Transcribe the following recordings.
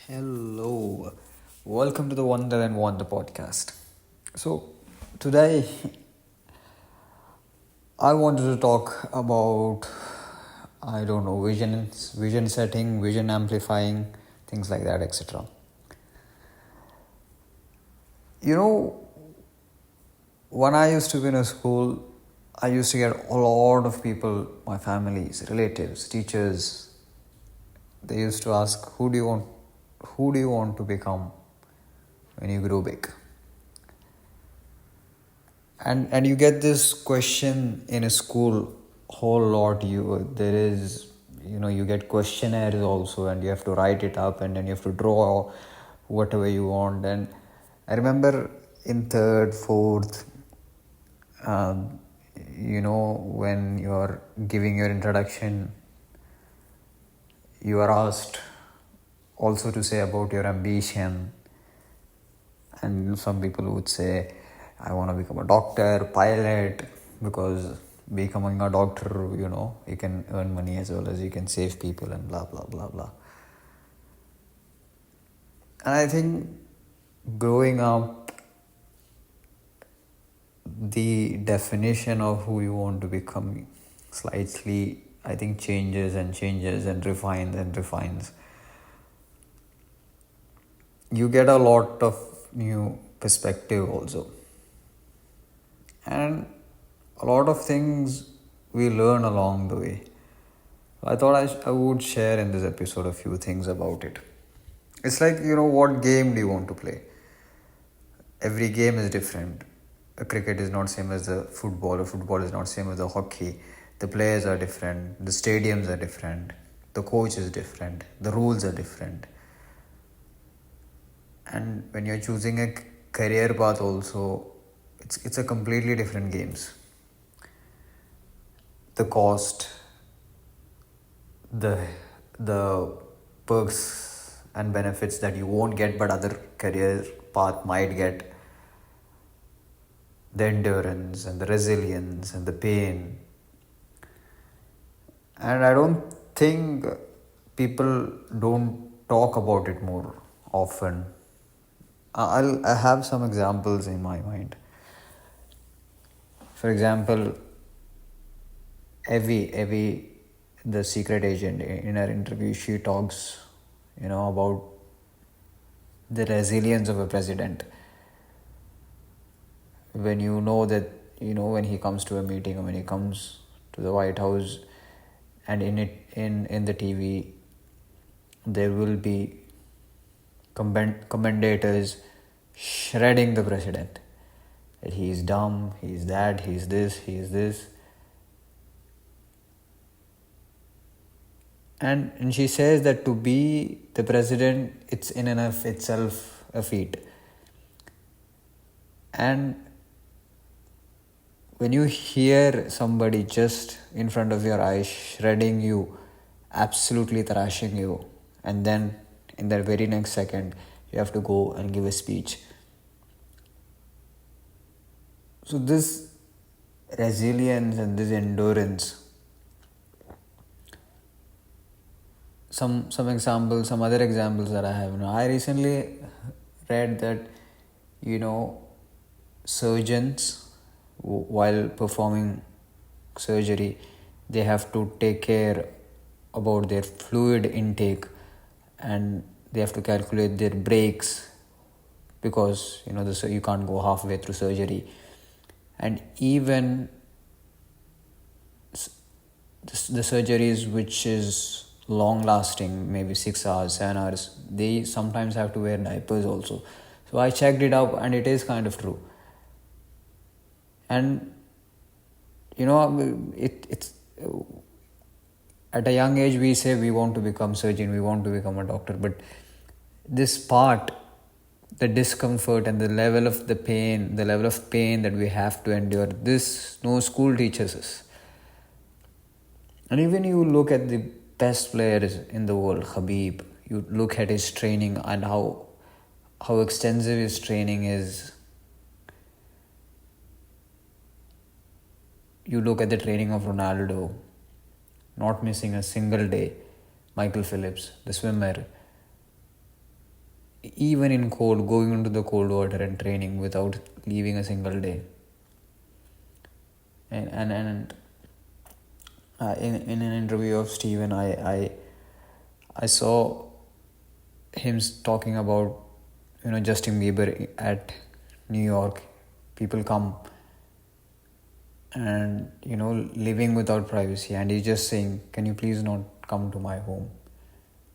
Hello, welcome to the Wonder and Wonder podcast. So, today I wanted to talk about vision setting, vision amplifying, things like that, etc. You know, when I used to be in a school, I used to get a lot of people, my families, relatives, teachers. They used to ask, who do you want to become when you grow big? And you get this question in a school whole lot. You get questionnaires also, and you have to write it up, and then you have to draw whatever you want. And I remember in third, fourth, um, when you're giving your introduction, you are asked also to say about your ambition. And some people would say, I want to become a doctor, pilot, because becoming a doctor, you can earn money as well as you can save people and blah, blah, blah, blah. And I think growing up, the definition of who you want to become slightly, I think, changes and refines. You get a lot of new perspective also. And a lot of things we learn along the way. I thought I would share in this episode a few things about it. It's like, what game do you want to play? Every game is different. A cricket is not same as the football. A football is not same as the hockey. The players are different. The stadiums are different. The coach is different. The rules are different. And when you're choosing a career path also, it's a completely different games. The cost, the perks and benefits that you won't get but other career path might get, the endurance and the resilience and the pain. And I don't think people don't talk about it more often. I have some examples in my mind. For example, Evie, the secret agent, in her interview, she talks, about the resilience of a president. When you know that, when he comes to a meeting or when he comes to the White House, and in the TV, there will be commentators shredding the president. That he is dumb, he is that, he is this, he is this. And she says that to be the president, it's in and of itself a feat. And when you hear somebody just in front of your eyes shredding you, absolutely thrashing you, and then in that very next second, you have to go and give a speech. So this resilience and this endurance, some other examples that I have. I recently read that, surgeons, while performing surgery, they have to take care about their fluid intake, and they have to calculate their breaks, because you can't go halfway through surgery. And even the surgeries which is long lasting, maybe 6 hours, 7 hours, they sometimes have to wear diapers also. So I checked it out, and it is kind of true. And it's at a young age we say we want to become surgeon, we want to become a doctor, but this part, the discomfort and the level of pain that we have to endure, this no school teaches us. And even you look at the best players in the world, Khabib, you look at his training and how extensive his training is. You look at the training of Ronaldo, not missing a single day. Michael Phelps, the swimmer. even in cold, going into the cold water and training without leaving a single day. And in an interview of Steven, I saw him talking about, Justin Bieber at New York. People come and, living without privacy, and he's just saying, can you please not come to my home?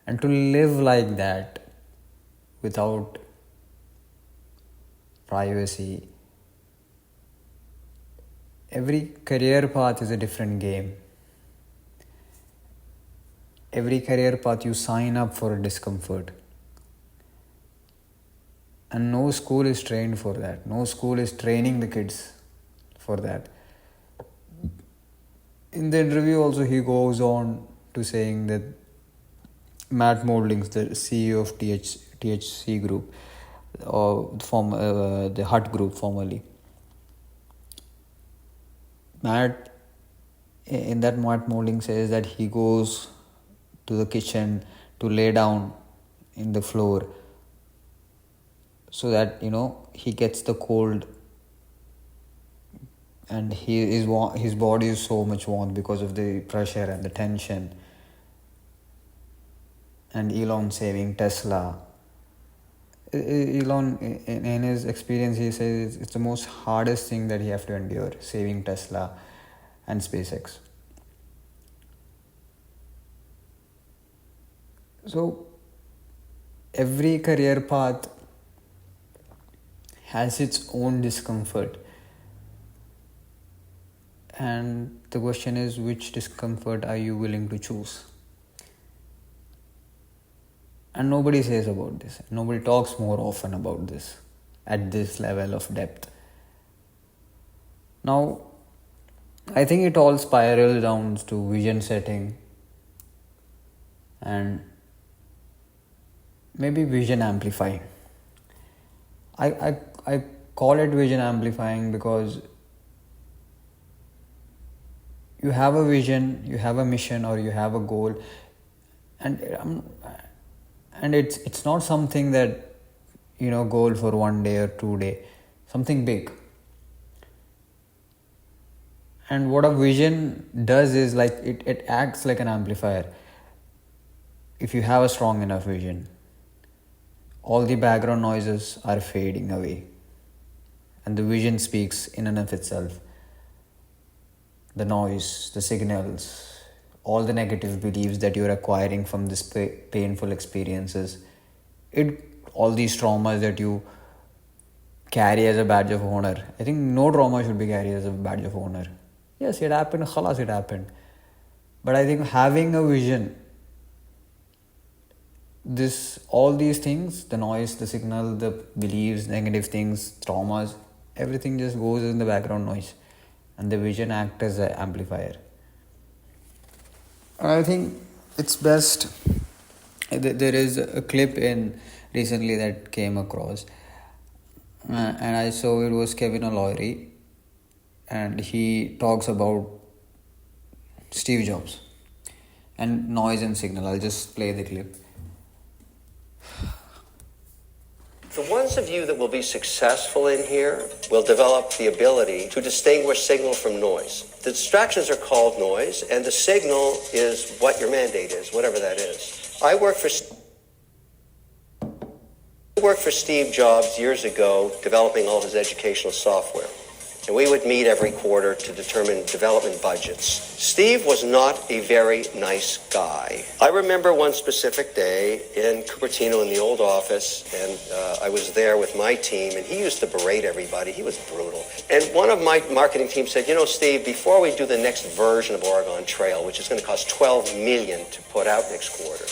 And to live like that without privacy, every career path is a different game. Every career path you sign up for a discomfort. And no school is trained for that. No school is training the kids for that. In the interview also, he goes on to saying that Matt Moldings, the CEO of THC Group, or the Hut Group formerly, Matt Molding says that he goes to the kitchen to lay down in the floor so that, he gets the cold, and his body is so much warm because of the pressure and the tension. And Elon saving Tesla. Elon, in his experience, he says it's the most hardest thing that he have to endure, saving Tesla and SpaceX. So every career path has its own discomfort. And the question is, which discomfort are you willing to choose? And nobody says about this. Nobody talks more often about this at this level of depth. Now, I think it all spirals down to vision setting and maybe vision amplifying. I call it vision amplifying because you have a vision, you have a mission, or you have a goal, and it's not something that, goal for 1 day or 2 days, something big. And what a vision does is like it acts like an amplifier. If you have a strong enough vision, all the background noises are fading away, and the vision speaks in and of itself. The noise, the signals, all the negative beliefs that you're acquiring from this painful experiences, all these traumas that you carry as a badge of honor. I think no trauma should be carried as a badge of honor. Yes, it happened, khalas, it happened. But I think having a vision, all these things, the noise, the signal, the beliefs, negative things, traumas, everything just goes in the background noise, and the vision acts as an amplifier. I think it's best. There is a clip recently that came across, and I saw it was Kevin O'Leary, and he talks about Steve Jobs and noise and signal. I'll just play the clip. The ones of you that will be successful in here will develop the ability to distinguish signal from noise. The distractions are called noise, and the signal is what your mandate is, whatever that is. I worked for Steve Jobs years ago developing all his educational software. And we would meet every quarter to determine development budgets. Steve was not a very nice guy. I remember one specific day in Cupertino in the old office, and I was there with my team, and he used to berate everybody. He was brutal. And one of my marketing team said, Steve, before we do the next version of Oregon Trail, which is going to cost $12 million to put out next quarter,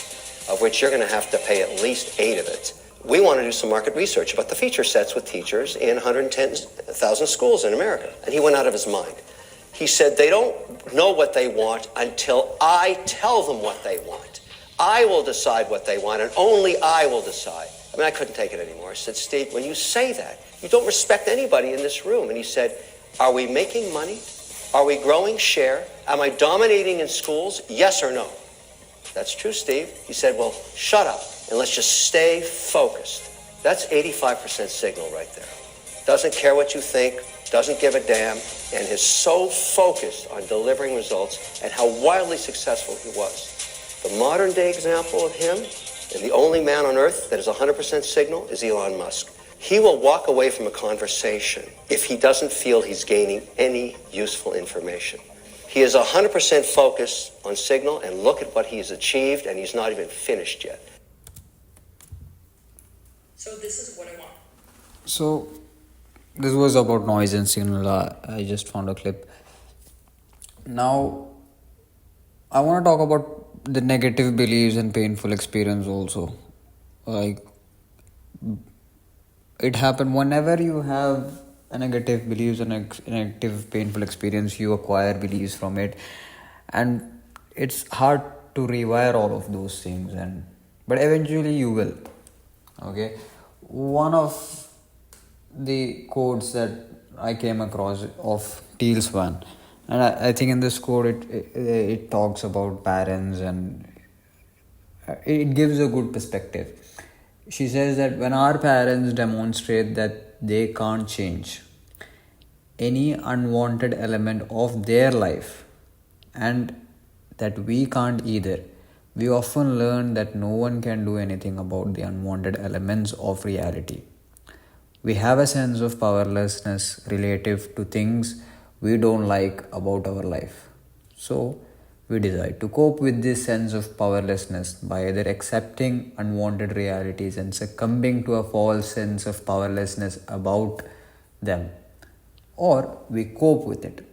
of which you're going to have to pay at least 8 of it, we want to do some market research about the feature sets with teachers in 110,000 schools in America. And he went out of his mind. He said, they don't know what they want until I tell them what they want. I will decide what they want, and only I will decide. I couldn't take it anymore. I said, Steve, when you say that, you don't respect anybody in this room. And he said, are we making money? Are we growing share? Am I dominating in schools? Yes or no? That's true, Steve. He said, well, shut up. and let's just stay focused. That's 85% signal right there. Doesn't care what you think, doesn't give a damn, and is so focused on delivering results and how wildly successful he was. The modern day example of him, and the only man on earth that is 100% signal, is Elon Musk. He will walk away from a conversation if he doesn't feel he's gaining any useful information. He is 100% focused on signal, and look at what he's achieved, and he's not even finished yet. So this is what I want. So this was about noise and signal. I just found a clip. Now I want to talk about the negative beliefs and painful experience also. Like, it happened whenever you have a negative beliefs and a negative painful experience, you acquire beliefs from it, and it's hard to rewire all of those things, but eventually you will. Okay, one of the quotes that I came across of Teal's one, and I think in this quote it talks about parents, and it gives a good perspective. She says that when our parents demonstrate that they can't change any unwanted element of their life, and that we can't either, we often learn that no one can do anything about the unwanted elements of reality. We have a sense of powerlessness relative to things we don't like about our life. So, we decide to cope with this sense of powerlessness by either accepting unwanted realities and succumbing to a false sense of powerlessness about them, or we cope with it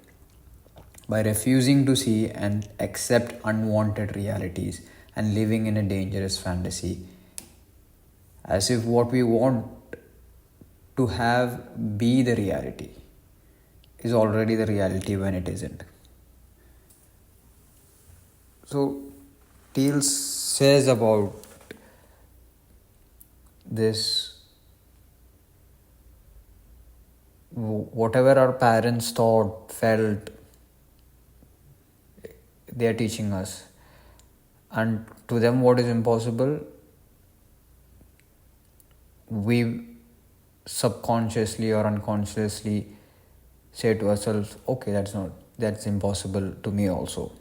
by refusing to see and accept unwanted realities and living in a dangerous fantasy, as if what we want to have be the reality is already the reality when it isn't. So Teal says about this, whatever our parents thought, felt, they are teaching us, and to them what is impossible, we subconsciously or unconsciously say to ourselves, okay, that's impossible to me also.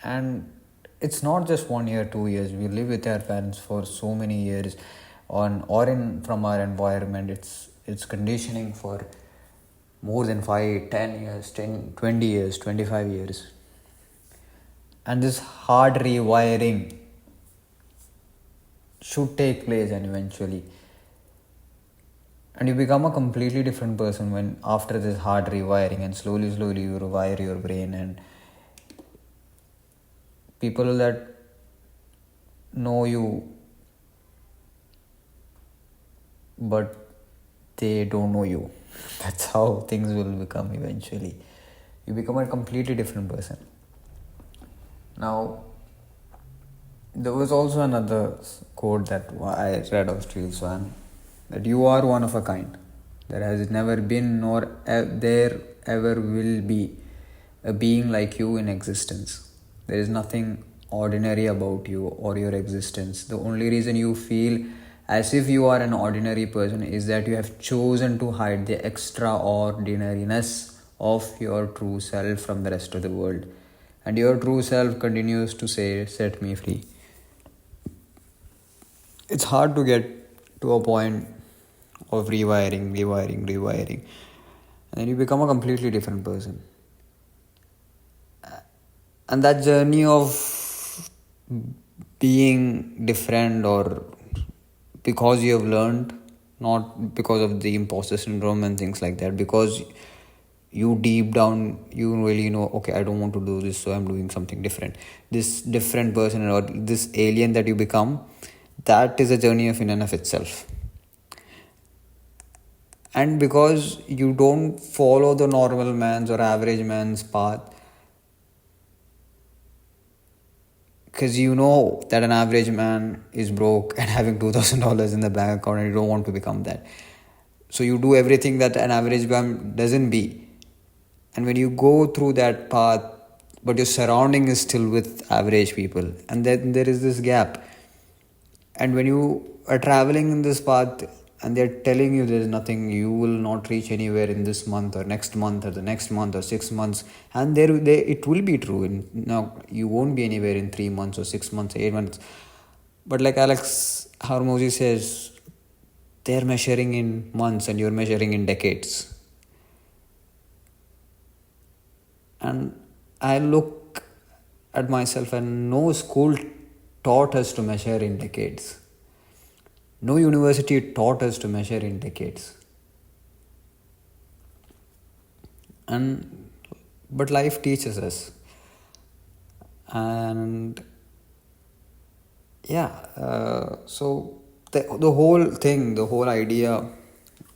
And it's not just 1 year, 2 years. We live with our parents for so many years from our environment. It's conditioning for more than 5, 10 years, 10, 20 years, 25 years. And this hard rewiring should take place, and eventually. And you become a completely different person when after this hard rewiring, and slowly you rewire your brain, and people that know you but they don't know you. That's how things will become eventually. You become a completely different person. Now, there was also another quote that I read of Steel Swan, that you are one of a kind. There has never been nor there ever will be a being like you in existence. There is nothing ordinary about you or your existence. The only reason you feel as if you are an ordinary person is that you have chosen to hide the extraordinariness of your true self from the rest of the world. And your true self continues to say, set me free. It's hard to get to a point of rewiring. And then you become a completely different person. And that journey of being different, or because you have learned, not because of the imposter syndrome and things like that, because you deep down, you really know, okay, I don't want to do this, so I'm doing something different. This different person or this alien that you become, that is a journey in and of itself. And because you don't follow the normal man's or average man's path, because you know that an average man is broke and having $2,000 in the bank account, and you don't want to become that. So you do everything that an average man doesn't be. And when you go through that path, but your surrounding is still with average people, and then there is this gap. And when you are traveling in this path and they're telling you there's nothing, you will not reach anywhere in this month or next month or the next month or 6 months, and it will be true. Now you won't be anywhere in 3 months or 6 months, 8 months. But like Alex Harmozy says, they're measuring in months and you're measuring in decades. And I look at myself, and no school taught us to measure in decades. No university taught us to measure in decades. But life teaches us. And so the whole thing, the whole idea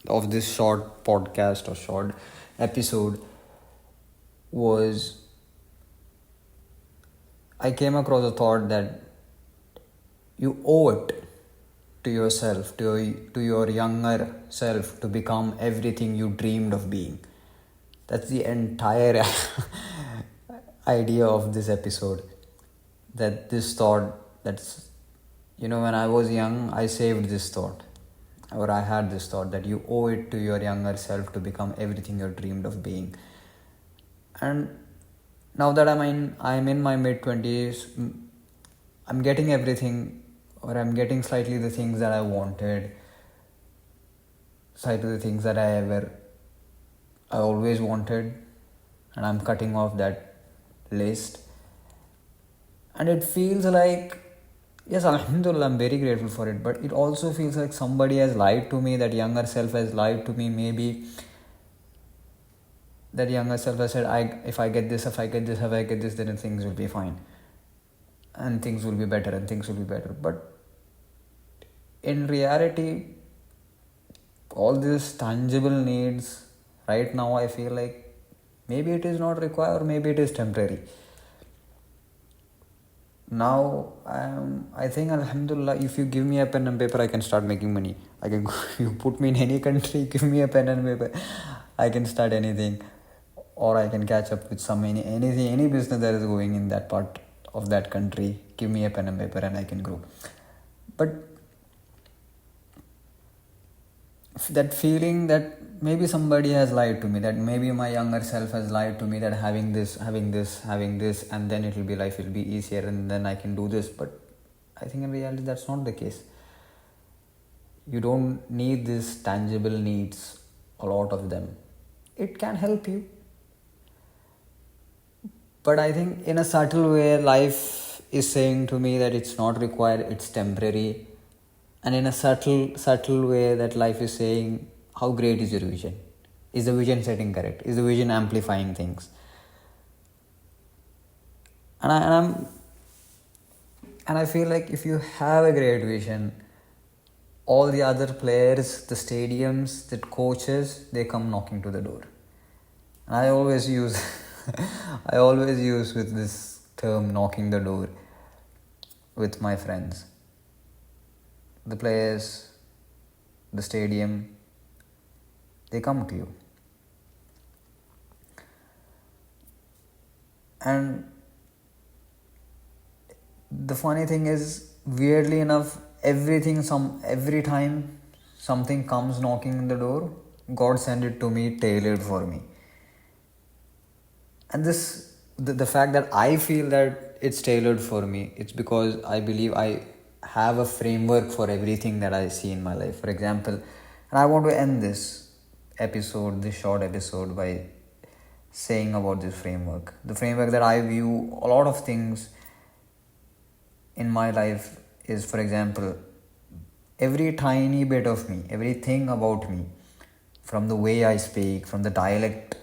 of this short podcast or short episode was, I came across a thought that you owe it to yourself, to your younger self, to become everything you dreamed of being. That's the entire idea of this episode. That this thought, when I was young, I saved this thought, or I had this thought that you owe it to your younger self to become everything you dreamed of being. And now that I'm in my mid-20s, I'm getting everything, or I'm getting slightly the things that I wanted, slightly the things that I always wanted, and I'm cutting off that list. And it feels like, yes, alhamdulillah, I'm very grateful for it, but it also feels like somebody has lied to me, that younger self has lied to me. Maybe that younger self has said, if I get this, then things will be fine. And things will be better, But in reality, all these tangible needs, right now I feel like maybe it is not required, or maybe it is temporary. Now I think, alhamdulillah, if you give me a pen and paper, I can start making money. You put me in any country, give me a pen and paper, I can start anything, or I can catch up with any business that is going in that part of that country. Give me a pen and paper and I can grow. But that feeling that maybe somebody has lied to me, that maybe my younger self has lied to me, that having this, and then life will be easier, and then I can do this. But I think in reality that's not the case. You don't need these tangible needs, a lot of them. It can help you, but I think in a subtle way, life is saying to me that it's not required, it's temporary. And in a subtle way, that life is saying, how great is your vision? Is the vision setting correct? Is the vision amplifying things? And I feel like if you have a great vision, all the other players, the stadiums, the coaches, they come knocking to the door. And I always use with this term, knocking the door, with my friends. The players, the stadium, they come to you. And the funny thing is, weirdly enough, every time something comes knocking in the door, God sent it to me, tailored for me. And the fact that I feel that it's tailored for me, it's because I believe I have a framework for everything that I see in my life. For example, and I want to end this short episode, by saying about this framework. The framework that I view a lot of things in my life is, for example, every tiny bit of me, everything about me, from the way I speak, from the dialect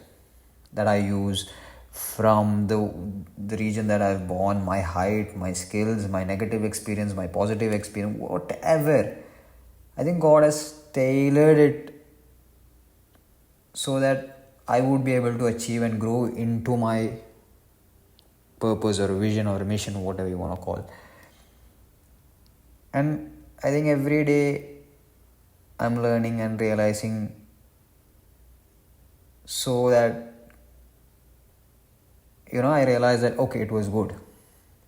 that I use, from the region that I've born, my height, my skills, my negative experience, my positive experience, whatever. I think God has tailored it so that I would be able to achieve and grow into my purpose or vision or mission, whatever you want to call. And I think every day I'm learning and realizing, so that I realized that, okay, it was good.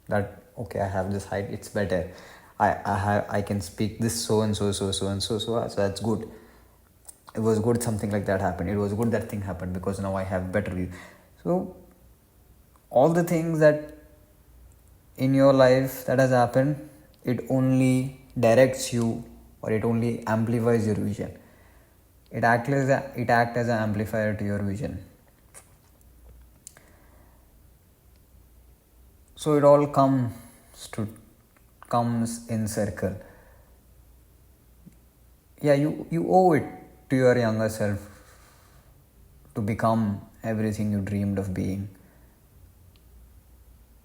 That, okay, I have this height, it's better. I can speak this so and so, so that's good. It was good something like that happened. It was good that thing happened because now I have better view. So all the things that in your life that has happened, it only directs you, or it only amplifies your vision. It acts as an amplifier to your vision. So it all comes in circle. Yeah, you owe it to your younger self to become everything you dreamed of being.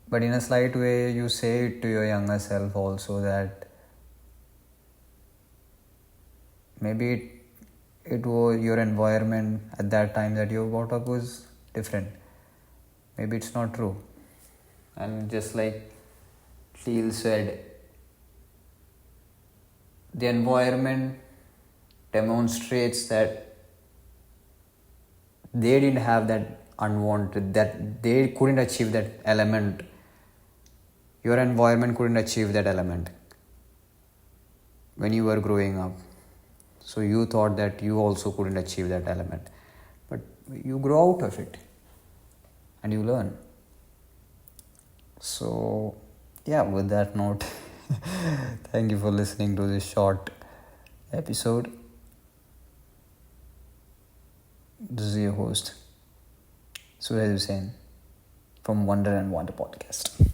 But in a slight way, you say it to your younger self also that maybe it was your environment at that time that you brought up was different. Maybe it's not true. And just like Thiel said, the environment demonstrates that they didn't have that unwanted, that they couldn't achieve that element. Your environment couldn't achieve that element when you were growing up. So you thought that you also couldn't achieve that element. But you grow out of it and you learn. So, yeah, with that note, thank you for listening to this short episode. This is your host, Suraj Hussain from Wonder and Wonder Podcast.